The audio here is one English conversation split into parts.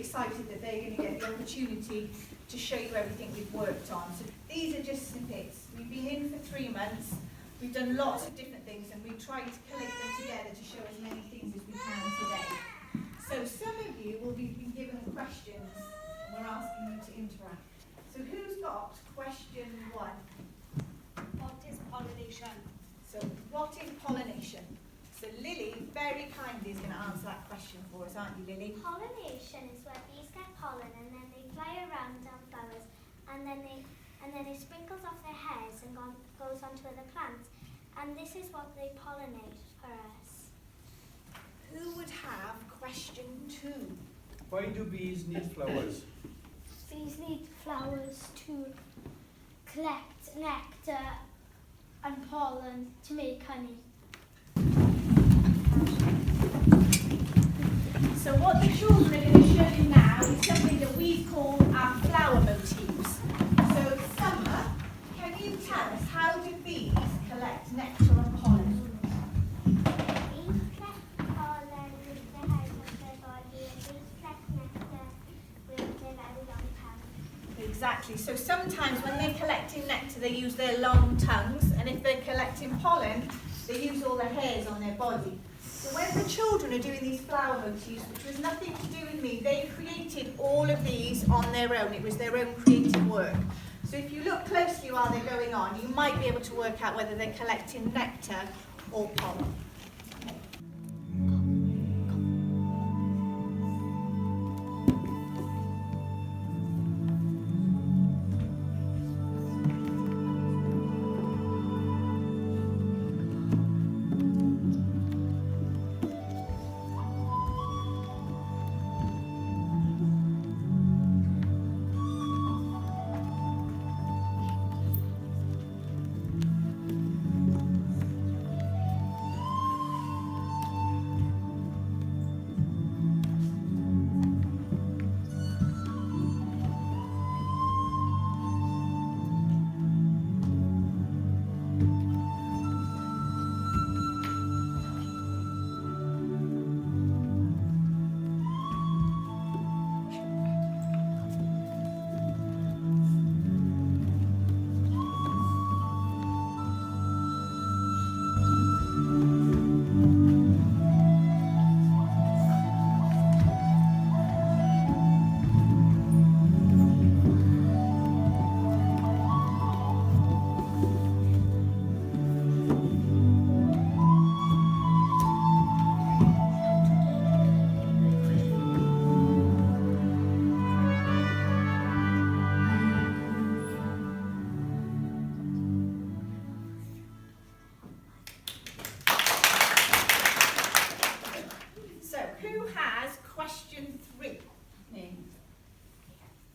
excited that they're going to get the opportunity to show you everything we've worked on. So these are just snippets. We've been in for 3 months. We've done lots of different things, and we've tried to collate them together to show as many things as we can today. So some of you will be given questions, and we're asking you to interact. So who's got question 1? What is pollination? So what is pollination? So Lily, very kindly, is going to answer that question for us, aren't you, Lily? Pollination is where bees get pollen and then they fly around on flowers and then it sprinkles off their hairs and goes onto other plants. And this is what they pollinate for us. Who would have question 2? Why do bees need flowers? Bees need flowers to collect nectar and pollen to make honey. So what the children are going to show you now is something that we call our flower motifs. So Summer, can you tell us how do bees collect nectar and pollen? Bees collect pollen with the hairs of their body and bees collect nectar with their very long tongue. Exactly. So sometimes when they're collecting nectar they use their long tongues, and if they're collecting pollen they use all the hairs on their body. So when the children are doing these flower motifs, which was nothing to do with me, they created all of these on their own. It was their own creative work. So if you look closely while they're going on, you might be able to work out whether they're collecting nectar or pollen.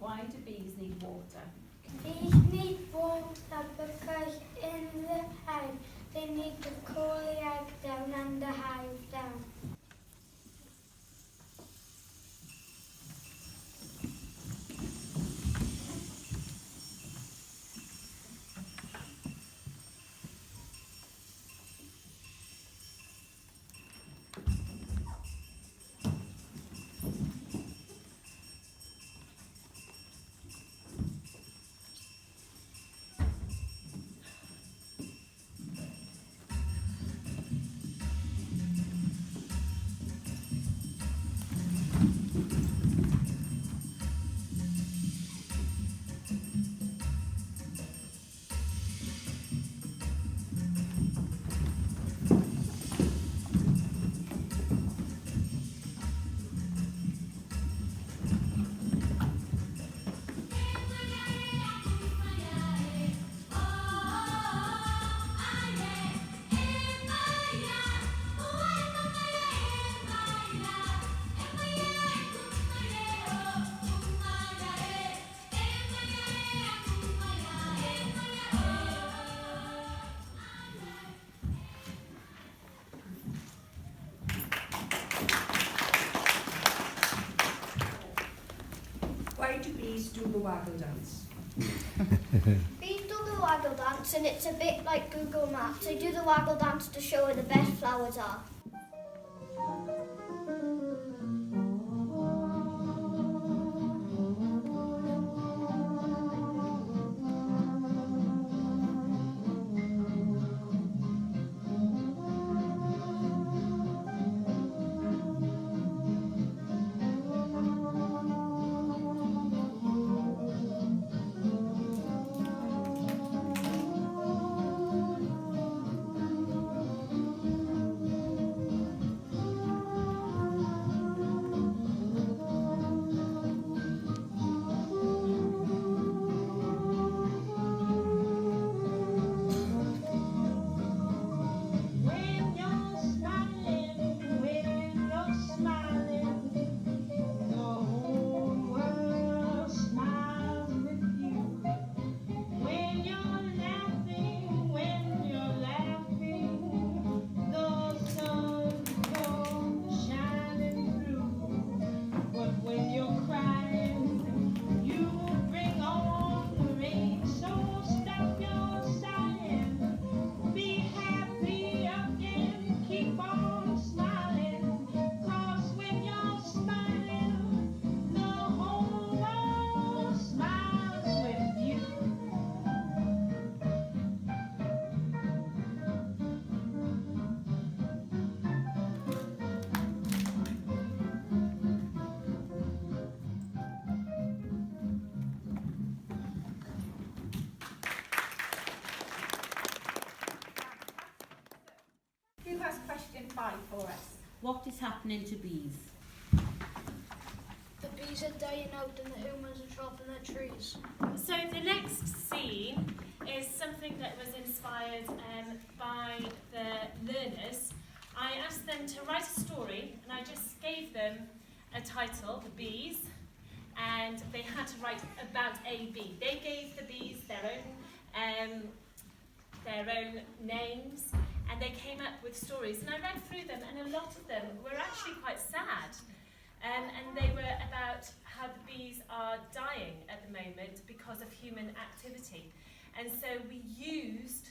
Why do bees need water? Bees need water because in the hive they need to cool the egg down and the hive down. Why do bees do the waggle dance? Bees do the waggle dance and it's a bit like Google Maps. They do the waggle dance to show where the best flowers are. question 5 for us. What is happening to bees? The bees are dying out and the humans are chopping their trees. So the next scene is something that was inspired by the learners. I asked them to write a story and I just gave them a title, The Bees, and they had to write about a bee. They gave the bees their own names and they came up with stories. And I read through them and a lot of them were actually quite sad. And they were about how the bees are dying at the moment because of human activity. And so we used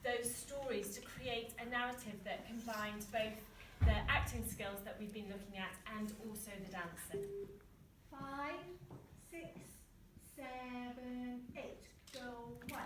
those stories to create a narrative that combined both the acting skills that we've been looking at and also the dancing. 5, 6, 7, 8. Go 1.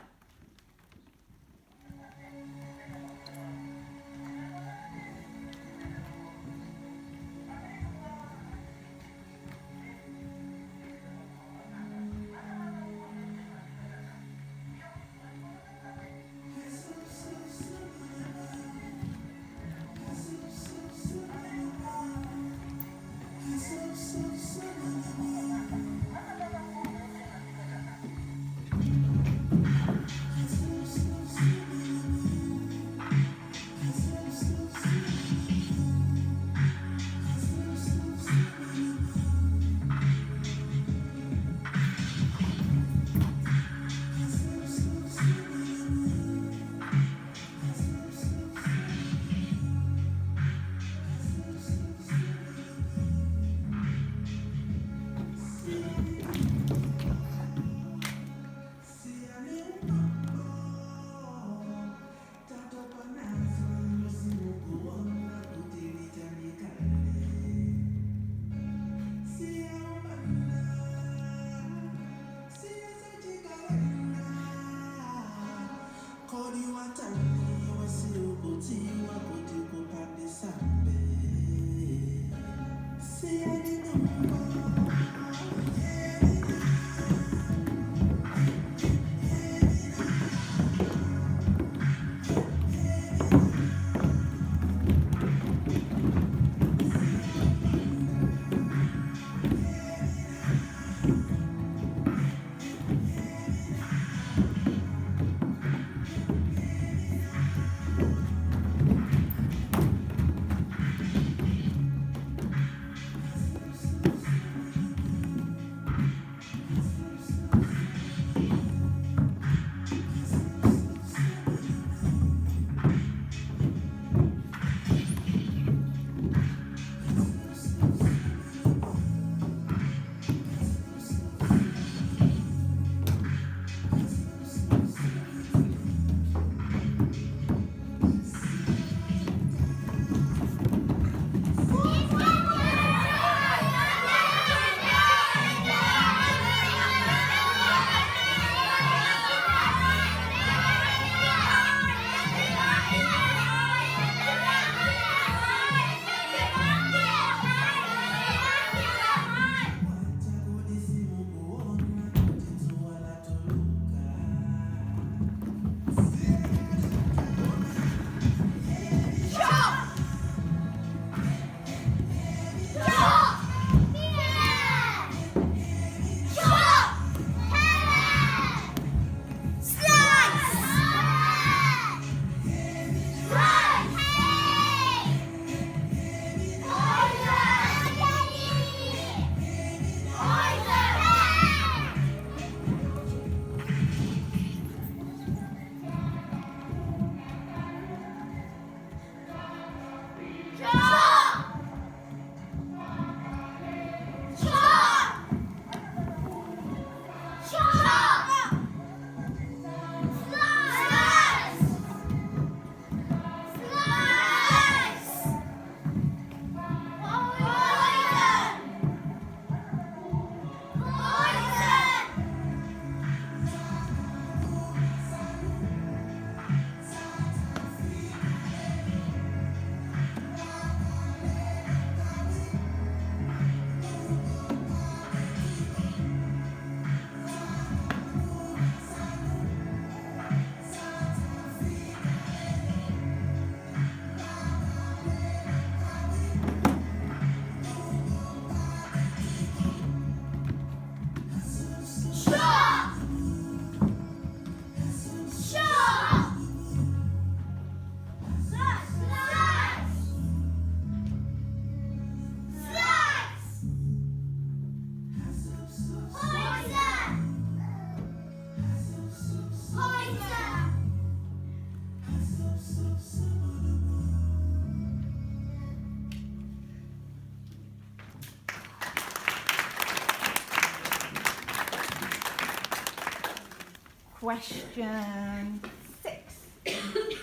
question 6.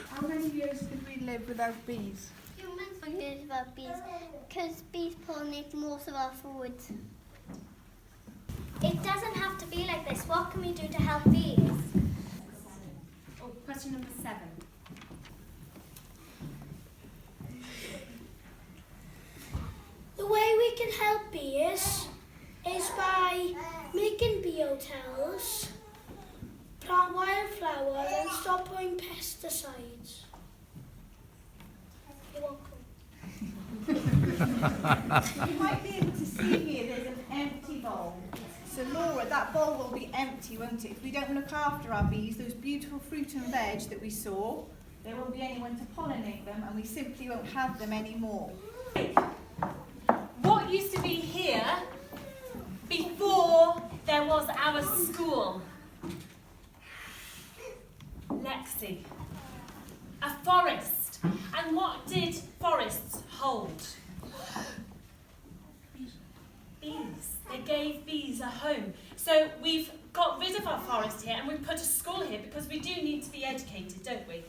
How many years could we live without bees? Humans for years without bees, because bees pollinate most of our food. It doesn't have to be like this. What can we do to help bees? Oh, question number 7. The way we can help bees is by making bee hotels, plant wildflowers, and stop putting pesticides. You're welcome. You might be able to see here there's an empty bowl. So Laura, that bowl will be empty, won't it? If we don't look after our bees, those beautiful fruit and veg that we saw, there won't be anyone to pollinate them and we simply won't have them anymore. What used to be here before there was our school? Lexi. A forest. And what did forests hold? Bees. They gave bees a home. So we've got rid of our forest here and we've put a school here because we do need to be educated, don't we?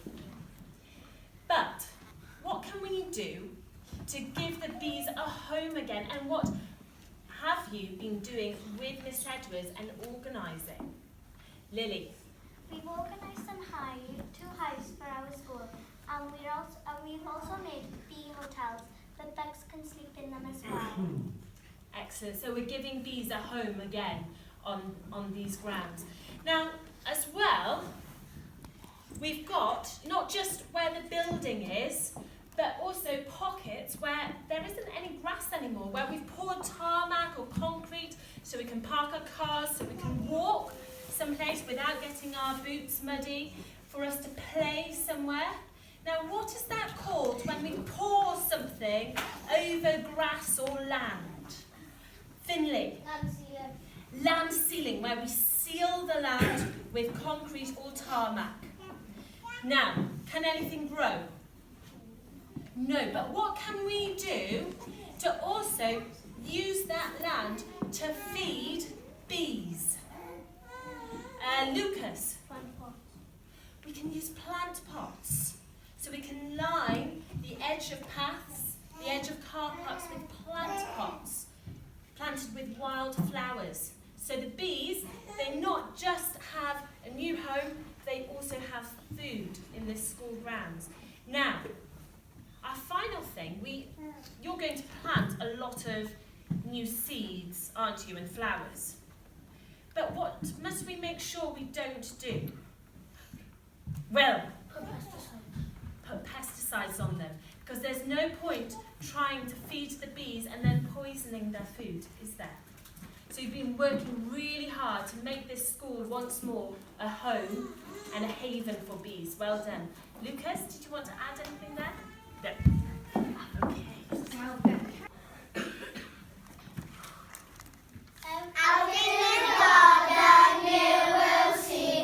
But what can we do to give the bees a home again? And what have you been doing with Miss Edwards and organising? Lily. We've organised two hives for our school, and we've also made bee hotels, but bugs can sleep in them as well. Excellent. So we're giving bees a home again on these grounds. Now, as well, we've got not just where the building is, but also pockets where there isn't any grass anymore, where we've poured tarmac or concrete so we can park our cars, so we can walk someplace without getting our boots muddy, for us to play somewhere. Now, what is that called when we pour something over grass or land? Finley. Land sealing, where we seal the land with concrete or tarmac. Now, can anything grow? No, but what can we do to also use that land to feed bees? Lucas. We can use plant pots. So we can line the edge of paths, the edge of car parks with plant pots planted with wild flowers. So the bees, they not just have a new home, they also have food in the school grounds. Now, our final thing, you're going to plant a lot of new seeds, aren't you, and flowers. But what must we make sure we don't do? Well, put pesticides on them, because there's no point trying to feed the bees and then poisoning their food, is there? So you've been working really hard to make this school once more a home and a haven for bees. Well done. Lucas, did you want to add anything there? No. Okay. Well done. Out in the garden you will see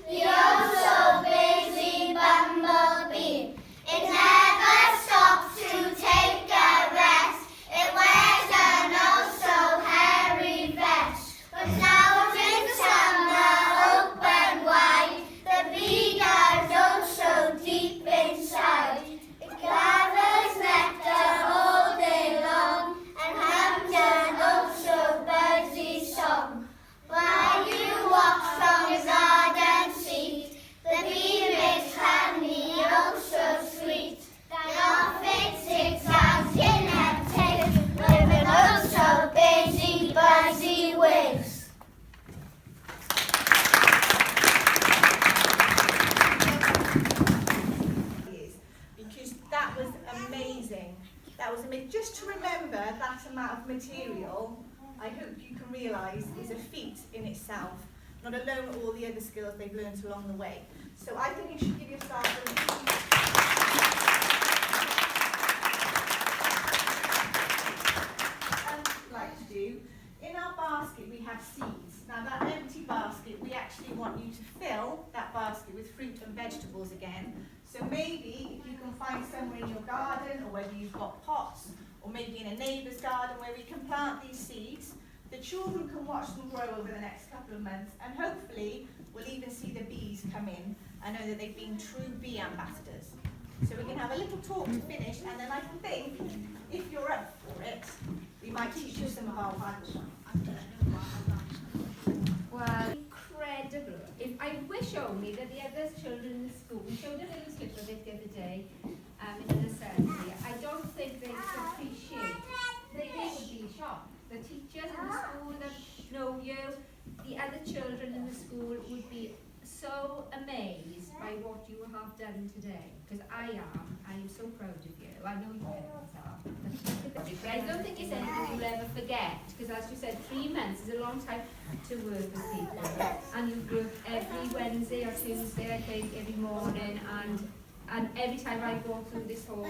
the oh so busy bumblebee. It never stops to take a rest. It wears an oh so hairy vest. But now in summer open wide, the bee dives oh so deep inside. It gathers nectar all day long and hums an oh so buzzy song. While you walk from your garden seat, the bee makes honey oh so sweet. Then off it zigzags in her tail, with an oh so busy buzzy wings. Because that was amazing. That was amazing. Just to remember that amount of material, I hope you can realise, is a feat in itself, not alone all the other skills they've learned along the way. So I think you should give yourself I'd like to do. In our basket we have seeds. Now that empty basket, we actually want you to fill that basket with fruit and vegetables again. So maybe if you can find somewhere in your garden, or whether you've got pots, or maybe in a neighbour's garden where we can plant these seeds, the children can watch them grow over the next couple of months, and hopefully will even see the bees come in and know that they've been true bee ambassadors. So we can have a little talk to finish, and then I think, if you're up for it, we might teach you some of our values. Well, incredible. I wish only that the other children in the school, we showed a little slip of it the other day in the assembly. I don't think they could appreciate. They would be shocked. The teachers in the school that know you, the other children in the school would be so amazed by what you have done today. Because I am so proud of you. I know you parents are. But I don't think it's anything you'll ever forget. Because as you said, 3 months is a long time to work with people. And you work every Wednesday or Tuesday, I think, every morning. And every time I go through this hall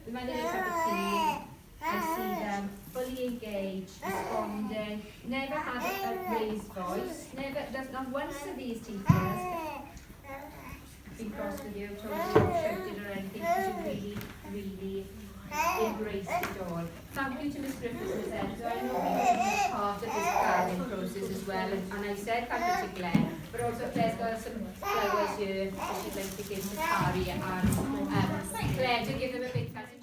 with my little cup of tea, I see them fully engaged, responding, never had a raised voice, there's not once of these teachers been cross with you, told you, shouted or anything, because you really embraced it all. Thank you to Ms. Griffiths and Ed, I know you're part of this planning process as well, and I said thank you to Glenn, but also Claire's got some flowers here that she'd like to give to Cari, and Claire, to give them a big thank you.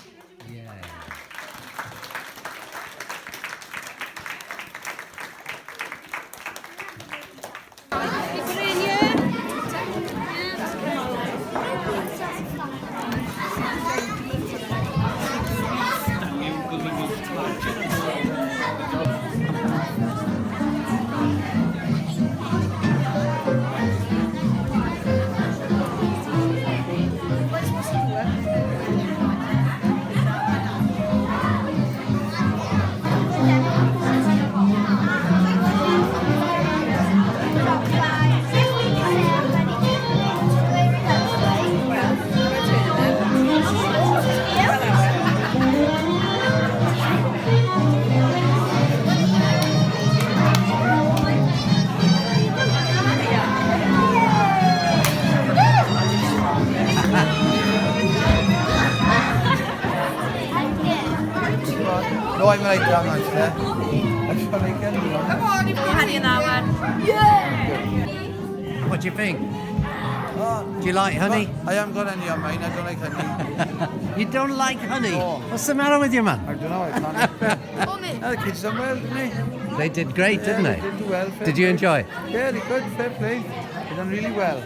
No, I'm like that much there. I feel like anyone. Come on, if you had in that one. Yeah! What do you think? Do you like honey? I haven't got any on mine, I don't like honey. You don't like honey? No. What's the matter with you, man? I don't know, I can't. The kids done well, didn't they? They did great, didn't they? They did do well. Did you enjoy it? Yeah, they could, fair play. They done really well.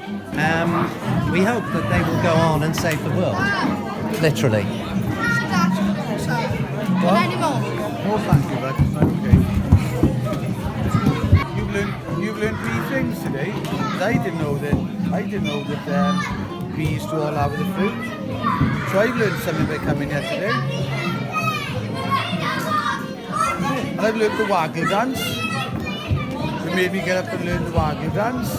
We hope that they will go on and save the world. Literally. What? No, thank you, but okay. You've learned 3 things today. I didn't know that bees do all over the fruit. So I've learned something by coming here today. And I've learned the waggle dance. They made me get up and learn the waggle dance.